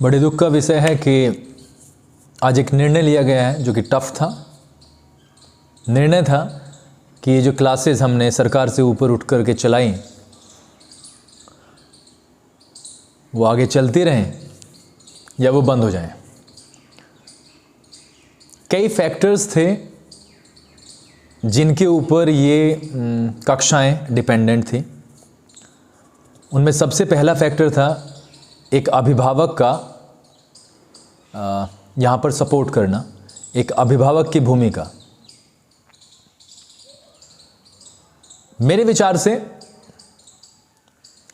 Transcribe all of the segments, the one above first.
बड़े दुख का विषय है कि आज एक निर्णय लिया गया है जो कि टफ था। निर्णय था कि ये जो क्लासेस हमने सरकार से ऊपर उठ कर के चलाई वो आगे चलती रहें या वो बंद हो जाएं। कई फैक्टर्स थे जिनके ऊपर ये कक्षाएं डिपेंडेंट थी। उनमें सबसे पहला फैक्टर था एक अभिभावक का यहाँ पर सपोर्ट करना, एक अभिभावक की भूमिका। मेरे विचार से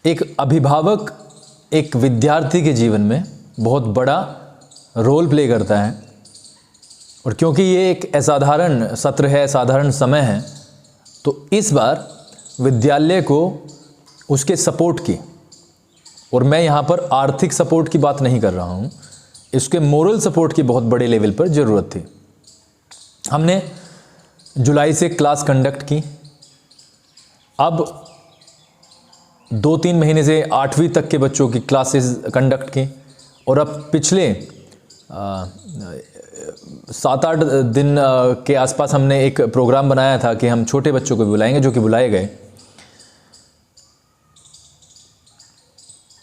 एक अभिभावक एक विद्यार्थी के जीवन में बहुत बड़ा रोल प्ले करता है, और क्योंकि ये एक असाधारण सत्र है, साधारण समय है, तो इस बार विद्यालय को उसके सपोर्ट की, और मैं यहाँ पर आर्थिक सपोर्ट की बात नहीं कर रहा हूँ, इसके मोरल सपोर्ट की बहुत बड़े लेवल पर ज़रूरत थी। हमने जुलाई से क्लास कंडक्ट की, अब 2-3 महीने से 8वीं तक के बच्चों की क्लासेस कंडक्ट की, और अब पिछले 7-8 दिन के आसपास हमने एक प्रोग्राम बनाया था कि हम छोटे बच्चों को भी बुलाएंगे, जो कि बुलाए गए।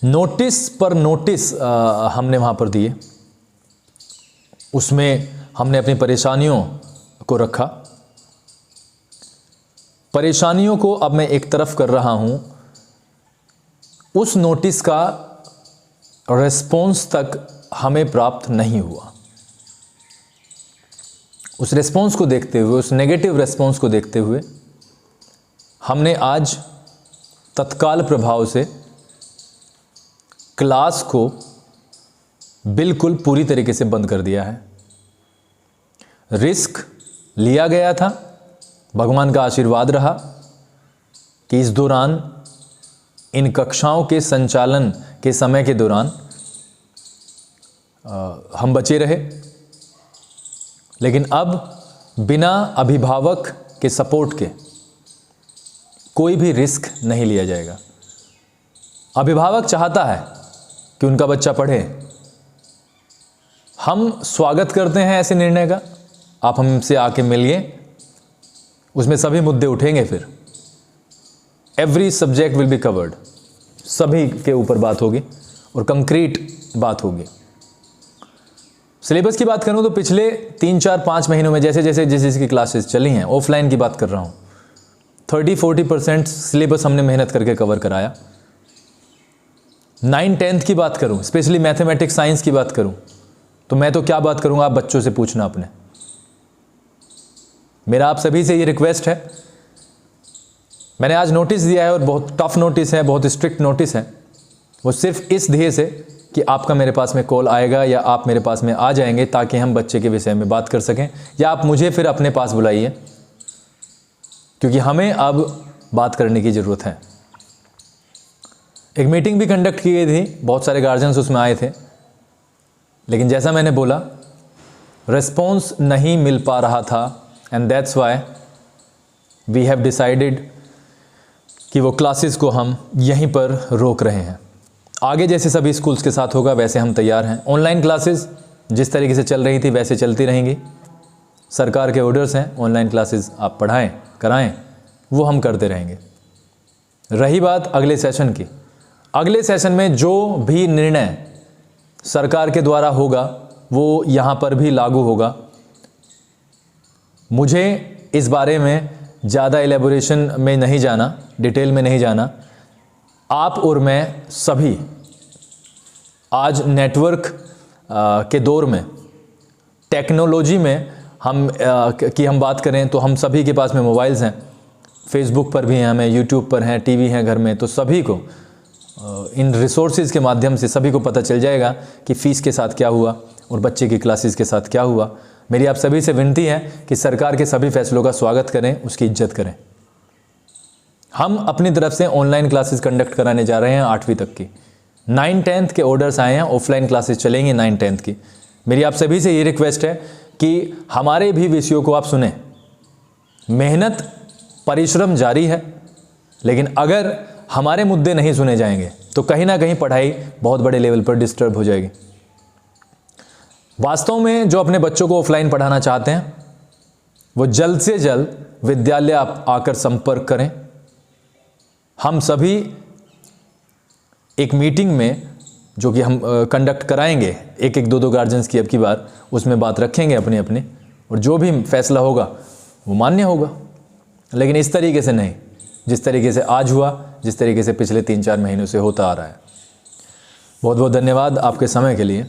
नोटिस पर नोटिस हमने वहाँ पर दिए, उसमें हमने अपनी परेशानियों को रखा। परेशानियों को अब मैं एक तरफ कर रहा हूँ, उस नोटिस का रिस्पॉन्स तक हमें प्राप्त नहीं हुआ। उस रिस्पॉन्स को देखते हुए, उस नेगेटिव रिस्पॉन्स को देखते हुए, हमने आज तत्काल प्रभाव से क्लास को बिल्कुल पूरी तरीके से बंद कर दिया है। रिस्क लिया गया था, भगवान का आशीर्वाद रहा कि इस दौरान, इन कक्षाओं के संचालन के समय के दौरान हम बचे रहे, लेकिन अब बिना अभिभावक के सपोर्ट के कोई भी रिस्क नहीं लिया जाएगा। अभिभावक चाहता है कि उनका बच्चा पढ़े, हम स्वागत करते हैं ऐसे निर्णय का। आप हमसे आके मिलिए, उसमें सभी मुद्दे उठेंगे, फिर every subject will be covered, सभी के ऊपर बात होगी और कंक्रीट बात होगी। सिलेबस की बात करूं तो पिछले 3-4-5 महीनों में जैसे जैसे जिस जिसकी क्लासेस चली हैं, ऑफलाइन की बात कर रहा हूं, 30-40% सिलेबस हमने मेहनत करके कवर कराया। 9-10th की बात करूं, स्पेशली मैथमेटिक्स साइंस की बात करूं, तो मैं तो क्या बात करूंगा, आप बच्चों से पूछना अपने। मेरा आप सभी से ये रिक्वेस्ट है, मैंने आज नोटिस दिया है और बहुत टफ नोटिस है, बहुत स्ट्रिक्ट नोटिस है, वो सिर्फ इस ध्येय से कि आपका मेरे पास में कॉल आएगा या आप मेरे पास में आ जाएंगे ताकि हम बच्चे के विषय में बात कर सकें, या आप मुझे फिर अपने पास बुलाइए, क्योंकि हमें अब बात करने की ज़रूरत है। एक मीटिंग भी कंडक्ट की गई थी, बहुत सारे गार्जियंस उसमें आए थे, लेकिन जैसा मैंने बोला, रिस्पॉन्स नहीं मिल पा रहा था, and that's why we have decided कि वो क्लासेस को हम यहीं पर रोक रहे हैं। आगे जैसे सभी स्कूल्स के साथ होगा वैसे हम तैयार हैं। ऑनलाइन क्लासेस जिस तरीके से चल रही थी वैसे चलती रहेंगी। सरकार के ऑर्डर्स हैं, ऑनलाइन क्लासेस आप पढ़ाएं, कराएं, वो हम करते रहेंगे। रही बात अगले सेशन की, अगले सेशन में जो भी निर्णय सरकार के द्वारा होगा वो यहाँ पर भी लागू होगा। मुझे इस बारे में ज़्यादा एलेबोरेशन में नहीं जाना, डिटेल में नहीं जाना। आप और मैं सभी आज नेटवर्क के दौर में, टेक्नोलॉजी में हम बात करें तो हम सभी के पास में मोबाइल्स हैं, फेसबुक पर भी हैं, हमें यूट्यूब पर हैं, टीवी हैं घर में, तो सभी को इन रिसोर्सेज के माध्यम से सभी को पता चल जाएगा कि फ़ीस के साथ क्या हुआ और बच्चे की क्लासेस के साथ क्या हुआ। मेरी आप सभी से विनती है कि सरकार के सभी फैसलों का स्वागत करें, उसकी इज्जत करें। हम अपनी तरफ से ऑनलाइन क्लासेस कंडक्ट कराने जा रहे हैं 8वीं तक की। 9-10th के ऑर्डर्स आए हैं, ऑफलाइन क्लासेस चलेंगी 9-10th की। मेरी आप सभी से ये रिक्वेस्ट है कि हमारे भी विषयों को आप सुने। मेहनत, परिश्रम जारी है, लेकिन अगर हमारे मुद्दे नहीं सुने जाएंगे तो कहीं ना कहीं पढ़ाई बहुत बड़े लेवल पर डिस्टर्ब हो जाएगी। वास्तव में जो अपने बच्चों को ऑफलाइन पढ़ाना चाहते हैं वो जल्द से जल्द विद्यालय आकर संपर्क करें। हम सभी एक मीटिंग में जो कि हम कंडक्ट कराएंगे, एक एक दो दो गार्जियंस की अब की बार, उसमें बात रखेंगे अपने अपने, और जो भी फैसला होगा वो मान्य होगा। लेकिन इस तरीके से नहीं जिस तरीके से आज हुआ, जिस तरीके से पिछले 3-4 महीनों से होता आ रहा है। बहुत बहुत धन्यवाद आपके समय के लिए।